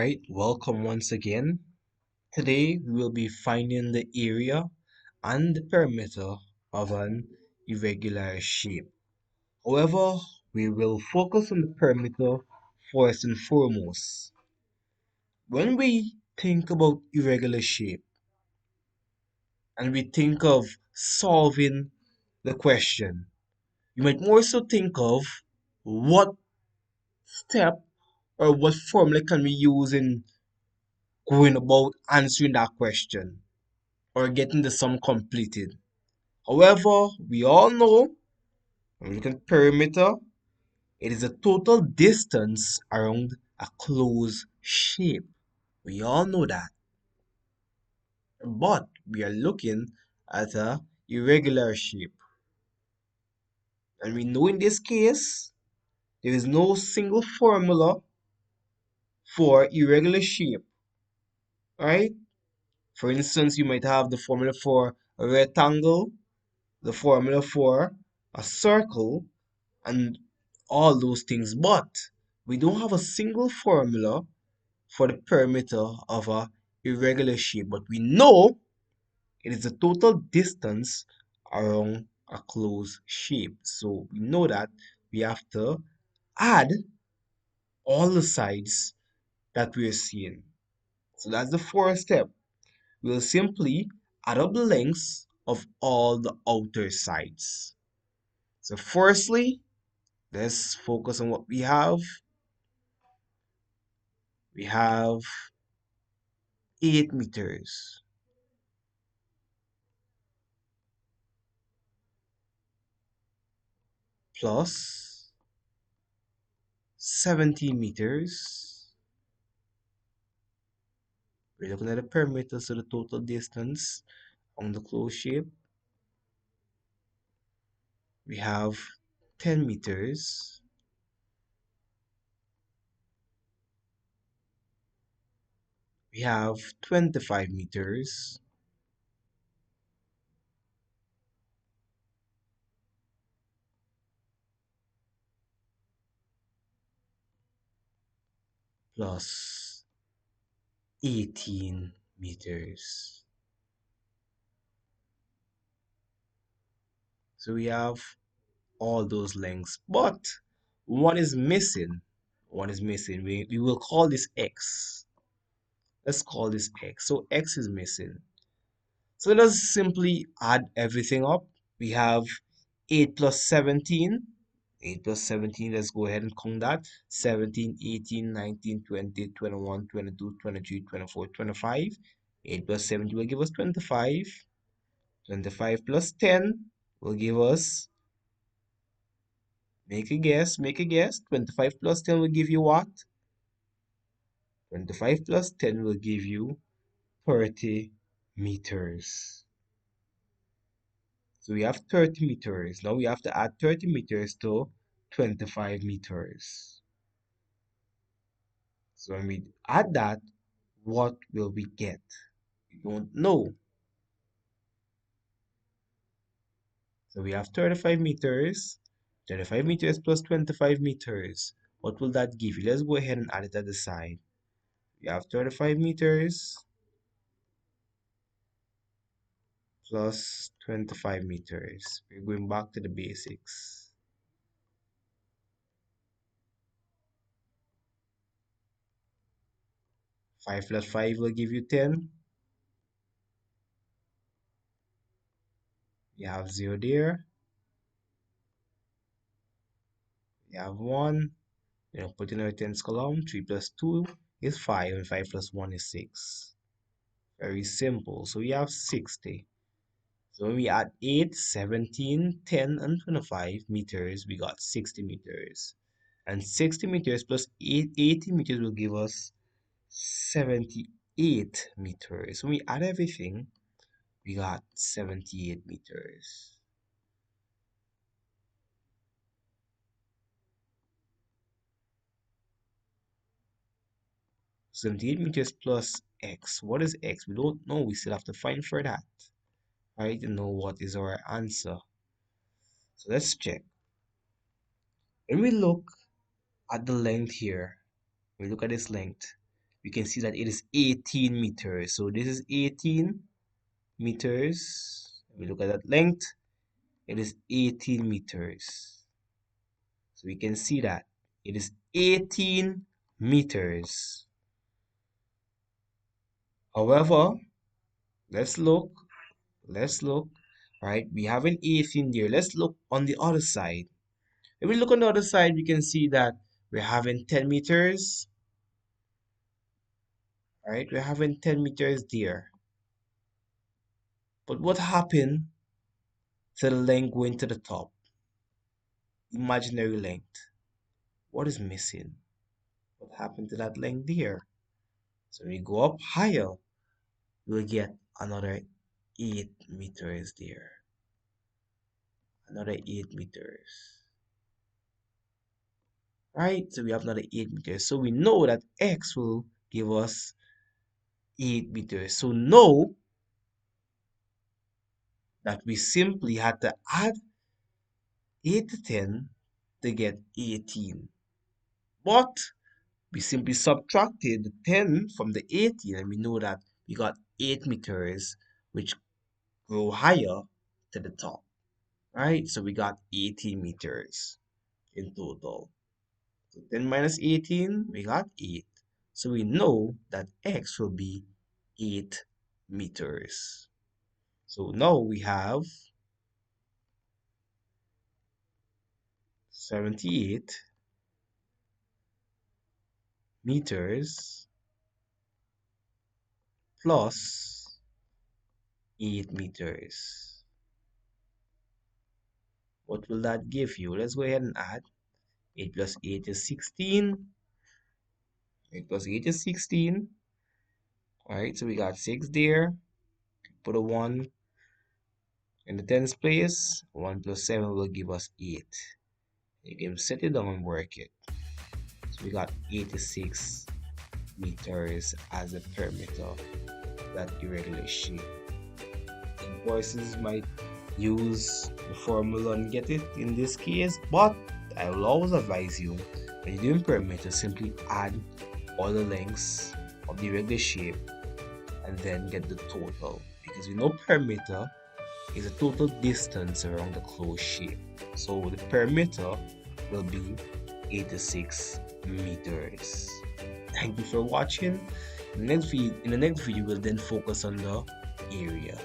Alright, welcome once again. Today we will be finding the area and the perimeter of an irregular shape. However, we will focus on the perimeter first and foremost. When we think about irregular shape and we think of solving the question, you might more so think of what step or what formula can we use in going about answering that question or getting the sum completed. However, we all know when we look at perimeter, it is the total distance around a closed shape. We all know that. But we are looking at a irregular shape. And we know in this case, there is no single formula for irregular shape, right? For instance, you might have the formula for a rectangle, the formula for a circle, and all those things, but we don't have a single formula for the perimeter of a irregular shape, but we know it is the total distance around a closed shape. So we know that we have to add all the sides that we're seeing. So that's the first step. We'll simply add up the lengths of all the outer sides. So firstly, let's focus on what we have. We have 8 meters plus 17 meters. We're looking at the perimeter, so the total distance on the closed shape. We have 10 meters. We have 25 meters. Plus 18 meters. So we have all those lengths, but one is missing. One is missing. We will call this X. Let's call this X. So X is missing. So let us simply add everything up. We have 8 plus 17. 8 plus 17, let's go ahead and count that. 17, 18, 19, 20, 21, 22, 23, 24, 25. 8 plus 17 will give us 25. 25 plus 10 will give us, make a guess. 25 plus 10 will give you what? 25 plus 10 will give you 30 meters. So we have 30 meters. Now we have to add 30 meters to 25 meters. So when we add that, what will we get? We don't know. So we have 35 meters. 35 meters plus 25 meters. What will that give you? Let's go ahead and add it at the side. We have 35 meters plus 25 meters. We're going back to the basics. 5 plus 5 will give you 10. You have 0 there. You have 1. Put in our tens column. 3 plus 2 is 5, and 5 plus 1 is 6. Very simple. So we have 60. So when we add 8, 17, 10, and 25 meters, we got 60 meters. And 60 meters plus 80 meters will give us 78 meters. When we add everything, we got 78 meters. 78 meters plus x. What is x? We don't know. We still have to find for that. Right? To know what is our answer. So let's check. When we look at the length here, we look at this length. we can see that it is 18 meters. So this is 18 meters. We look at that length, it is 18 meters. So we can see that it is 18 meters. However, let's look, let's look, right? We have an 18 there. Let's look on the other side. If we look on the other side, we can see that we're having 10 meters, right? We're having 10 meters there. But what happened to the length going to the top? Imaginary length. What is missing? What happened to that length there? So when we go up higher, we'll get another 8 meters there. Another 8 meters. Right? So we have another 8 meters. So we know that x will give us 8 meters. So now that we simply had to add 8 to 10 to get 18. But we simply subtracted the 10 from the 18 and we know that we got 8 meters which go higher to the top. Right? So we got 18 meters in total. So 10 minus 18, we got 8. So we know that x will be 8 meters. So now we have 78 meters plus 8 meters. What will that give you? Let's go ahead and add. 8 plus 8 is 16. 8 plus 8 is 16. Alright, so we got 6 there. Put a 1 in the tens place. 1 plus 7 will give us 8. You can set it down and work it. So we got 86 meters as a perimeter of that irregular shape. Some persons might use the formula and get it in this case, but I will always advise you when you're doing perimeter, simply add all the lengths of the irregular shape and then get the total, because we know perimeter is a total distance around the closed shape. So the perimeter will be 86 meters. Thank you for watching. In the next video, we'll then focus on the area.